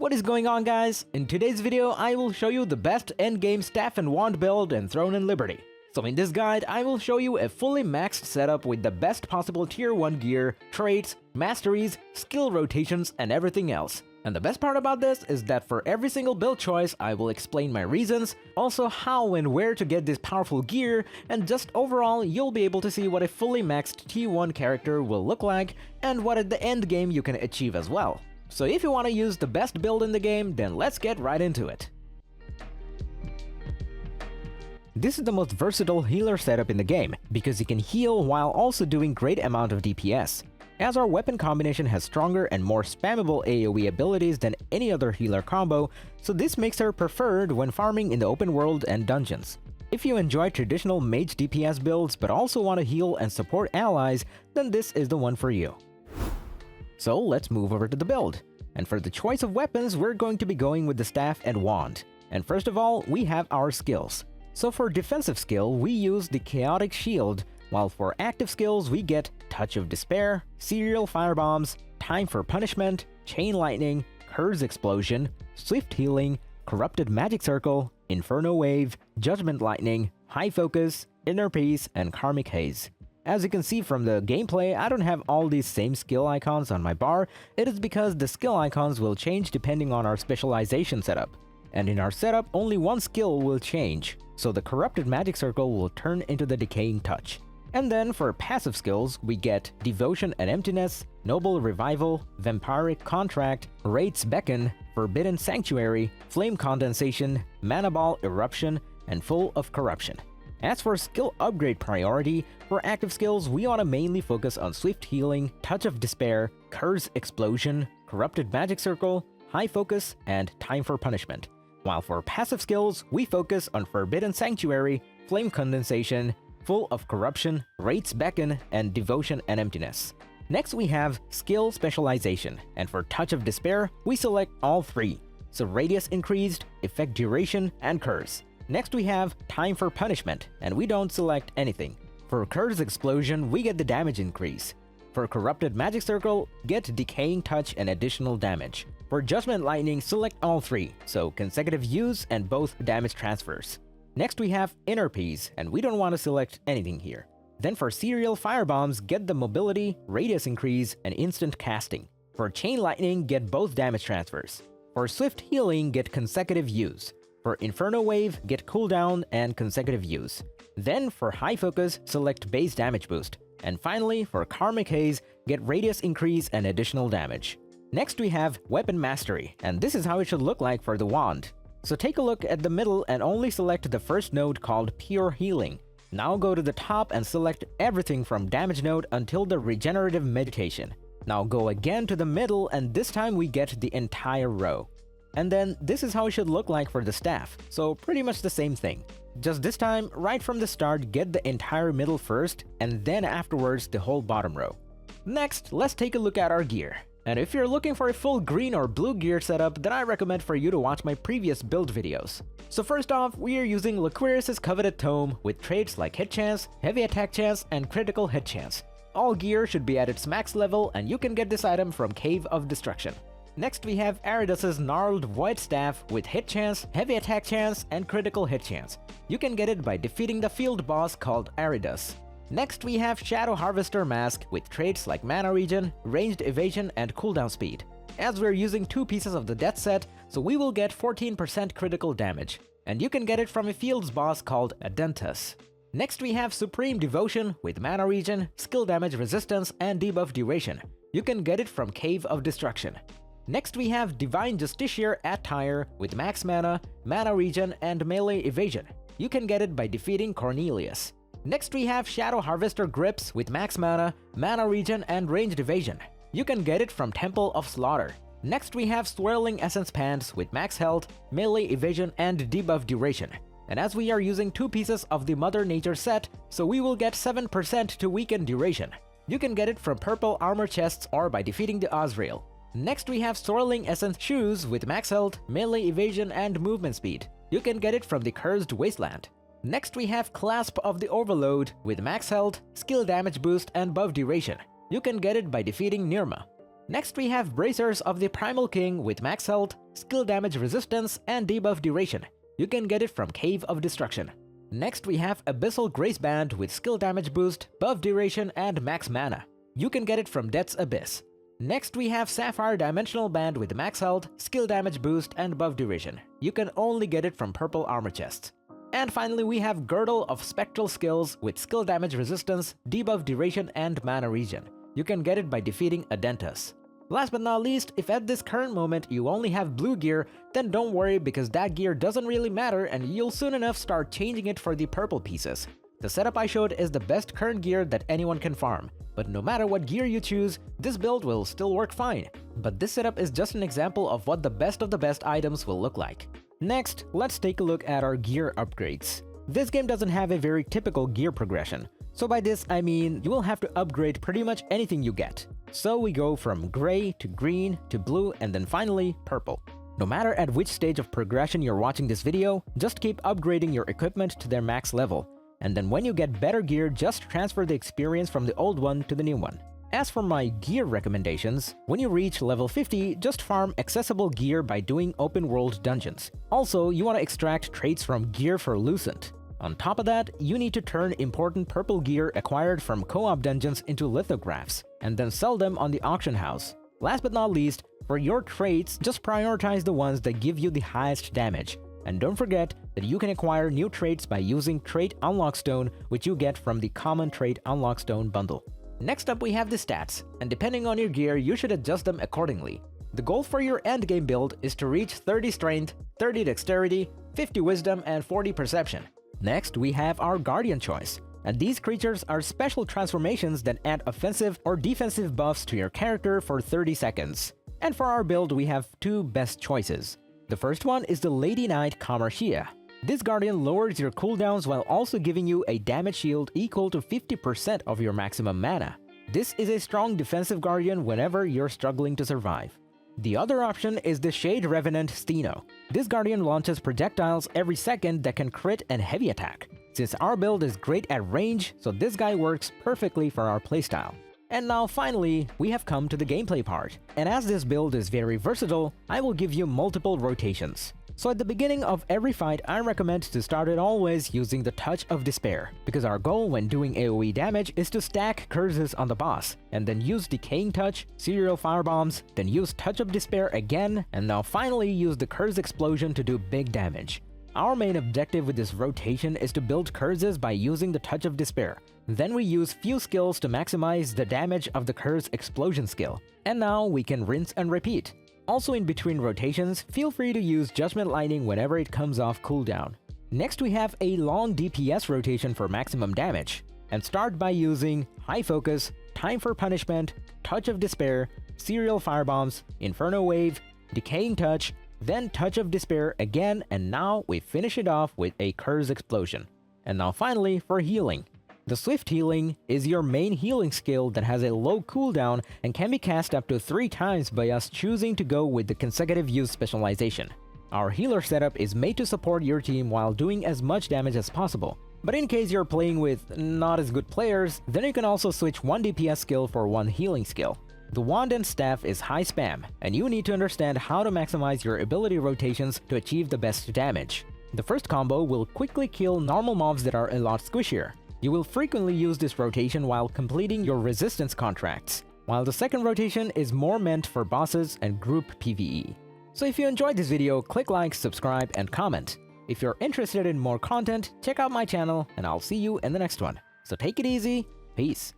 What is going on, guys? In today's video, I will show you the best endgame staff and wand build in Throne and Liberty. So in this guide, I will show you a fully maxed setup with the best possible tier 1 gear, traits, masteries, skill rotations, and everything else. And the best part about this is that for every single build choice, I will explain my reasons, also how and where to get this powerful gear, and just overall, you'll be able to see what a fully maxed T1 character will look like, and what at the end game you can achieve as well. So if you want to use the best build in the game, then let's get right into it. This is the most versatile healer setup in the game, because you can heal while also doing great amount of DPS. As our weapon combination has stronger and more spammable AoE abilities than any other healer combo, so this makes her preferred when farming in the open world and dungeons. If you enjoy traditional mage DPS builds but also want to heal and support allies, then this is the one for you. So let's move over to the build. And for the choice of weapons, we're going to be going with the staff and wand. And first of all, we have our skills. So for defensive skill, we use the chaotic shield, while for active skills we get Touch of Despair, Serial Firebombs, Time for Punishment, Chain Lightning, Curse Explosion, Swift Healing, Corrupted Magic Circle, Inferno Wave, Judgment Lightning, High Focus, Inner Peace, and Karmic Haze. As you can see from the gameplay, I don't have all these same skill icons on my bar. It is because the skill icons will change depending on our specialization setup. And in our setup, only one skill will change, so the Corrupted Magic Circle will turn into the Decaying Touch. And then for passive skills, we get Devotion and Emptiness, Noble Revival, Vampiric Contract, Wraith's Beacon, Forbidden Sanctuary, Flame Condensation, Mana Ball Eruption, and Full of Corruption. As for skill upgrade priority, for active skills we want to mainly focus on Swift Healing, Touch of Despair, Curse Explosion, Corrupted Magic Circle, High Focus, and Time for Punishment. While for passive skills, we focus on Forbidden Sanctuary, Flame Condensation, Full of Corruption, Wraith's Beacon, and Devotion and Emptiness. Next we have Skill Specialization, and for Touch of Despair, we select all three, so Radius Increased, Effect Duration, and Curse. Next we have Time for Punishment, and we don't select anything. For Curse Explosion, we get the damage increase. For Corrupted Magic Circle, get Decaying Touch and additional damage. For Judgment Lightning, select all three, so consecutive use and both damage transfers. Next we have Inner Peace, and we don't want to select anything here. Then for Serial Firebombs, get the Mobility, Radius Increase, and Instant Casting. For Chain Lightning, get both damage transfers. For Swift Healing, get consecutive use. For Inferno Wave, get cooldown and consecutive use. Then for High Focus, select base damage boost. And finally, for Karmic Haze, get Radius Increase and additional damage. Next we have Weapon Mastery, and this is how it should look like for the wand. So take a look at the middle and only select the first node called Pure Healing. Now go to the top and select everything from damage node until the Regenerative Meditation. Now go again to the middle, and this time we get the entire row. And then this is how it should look like for the staff, so pretty much the same thing. Just this time, right from the start, get the entire middle first, and then afterwards the whole bottom row. Next, let's take a look at our gear. And if you're looking for a full green or blue gear setup, then I recommend for you to watch my previous build videos. So first off, we are using Laquirus' Coveted Tome with traits like Hit Chance, Heavy Attack Chance, and Critical Hit Chance. All gear should be at its max level, and you can get this item from Cave of Destruction. Next we have Aridus' Gnarled Void Staff with Hit Chance, Heavy Attack Chance, and Critical Hit Chance. You can get it by defeating the field boss called Aridus. Next we have Shadow Harvester Mask with traits like Mana Regen, Ranged Evasion, and Cooldown Speed. As we're using two pieces of the death set, so we will get 14% critical damage. And you can get it from a fields boss called Adentus. Next we have Supreme Devotion with Mana Regen, Skill Damage Resistance, and Debuff Duration. You can get it from Cave of Destruction. Next we have Divine Justiciar Attire with Max Mana, Mana Regen, and Melee Evasion. You can get it by defeating Cornelius. Next we have Shadow Harvester Grips with Max Mana, Mana Regen, and Ranged Evasion. You can get it from Temple of Slaughter. Next we have Swirling Essence Pants with Max Health, Melee Evasion, and Debuff Duration. And as we are using two pieces of the Mother Nature set, so we will get 7% to weaken duration. You can get it from Purple Armor Chests or by defeating the Azrael. Next we have Swirling Essence Shoes with Max Health, Melee Evasion, and Movement Speed. You can get it from the Cursed Wasteland. Next we have Clasp of the Overload with Max Health, Skill Damage Boost, and Buff Duration. You can get it by defeating Nirma. Next we have Bracers of the Primal King with max health, skill damage resistance, and debuff duration. You can get it from Cave of Destruction. Next we have Abyssal Grace Band with skill damage boost, buff duration, and max mana. You can get it from Death's Abyss. Next we have Sapphire Dimensional Band with max health, skill damage boost, and buff duration. You can only get it from purple armor chests. And finally we have Girdle of Spectral Skills with skill damage resistance, debuff duration, and mana regen. You can get it by defeating Adentus. Last but not least, if at this current moment you only have blue gear, then don't worry because that gear doesn't really matter and you'll soon enough start changing it for the purple pieces. The setup I showed is the best current gear that anyone can farm, but no matter what gear you choose, this build will still work fine. But this setup is just an example of what the best of the best items will look like. Next, let's take a look at our gear upgrades. This game doesn't have a very typical gear progression. So by this I mean you will have to upgrade pretty much anything you get. So we go from gray to green to blue and then finally purple. No matter at which stage of progression you're watching this video, just keep upgrading your equipment to their max level. And then when you get better gear, just transfer the experience from the old one to the new one. As for my gear recommendations, when you reach level 50, just farm accessible gear by doing open world dungeons. Also, you want to extract traits from Gear for Lucent. On top of that, you need to turn important purple gear acquired from co-op dungeons into lithographs, and then sell them on the auction house. Last but not least, for your traits, just prioritize the ones that give you the highest damage. And don't forget that you can acquire new traits by using Trait Unlock Stone, which you get from the Common Trait Unlock Stone bundle. Next up we have the stats, and depending on your gear, you should adjust them accordingly. The goal for your endgame build is to reach 30 Strength, 30 Dexterity, 50 Wisdom, and 40 Perception. Next, we have our Guardian choice, and these creatures are special transformations that add offensive or defensive buffs to your character for 30 seconds. And for our build, we have two best choices. The first one is the Lady Knight Kamarshia. This Guardian lowers your cooldowns while also giving you a damage shield equal to 50% of your maximum mana. This is a strong defensive Guardian whenever you're struggling to survive. The other option is the Shade Revenant Steno. This Guardian launches projectiles every second that can crit and heavy attack. Since our build is great at range, so this guy works perfectly for our playstyle. And now finally, we have come to the gameplay part. And as this build is very versatile, I will give you multiple rotations. So at the beginning of every fight, I recommend to start it always using the Touch of Despair, because our goal when doing AoE damage is to stack curses on the boss, and then use Decaying Touch, Serial Firebombs, then use Touch of Despair again, and now finally use the Curse Explosion to do big damage. Our main objective with this rotation is to build curses by using the Touch of Despair. Then we use few skills to maximize the damage of the Curse Explosion skill. And now we can rinse and repeat. Also in between rotations, feel free to use Judgment Lightning whenever it comes off cooldown. Next we have a long DPS rotation for maximum damage, and start by using High Focus, Time for Punishment, Touch of Despair, Serial Firebombs, Inferno Wave, Decaying Touch, then Touch of Despair again, and now we finish it off with a Curse Explosion. And now finally for healing. The Swift Healing is your main healing skill that has a low cooldown and can be cast up to 3 times by us choosing to go with the consecutive use specialization. Our healer setup is made to support your team while doing as much damage as possible. But in case you're playing with not as good players, then you can also switch one DPS skill for one healing skill. The Wand and Staff is high spam, and you need to understand how to maximize your ability rotations to achieve the best damage. The first combo will quickly kill normal mobs that are a lot squishier. You will frequently use this rotation while completing your resistance contracts, while the second rotation is more meant for bosses and group PVE. So if you enjoyed this video, click like, subscribe, and comment. If you're interested in more content, check out my channel, and I'll see you in the next one. So take it easy, peace.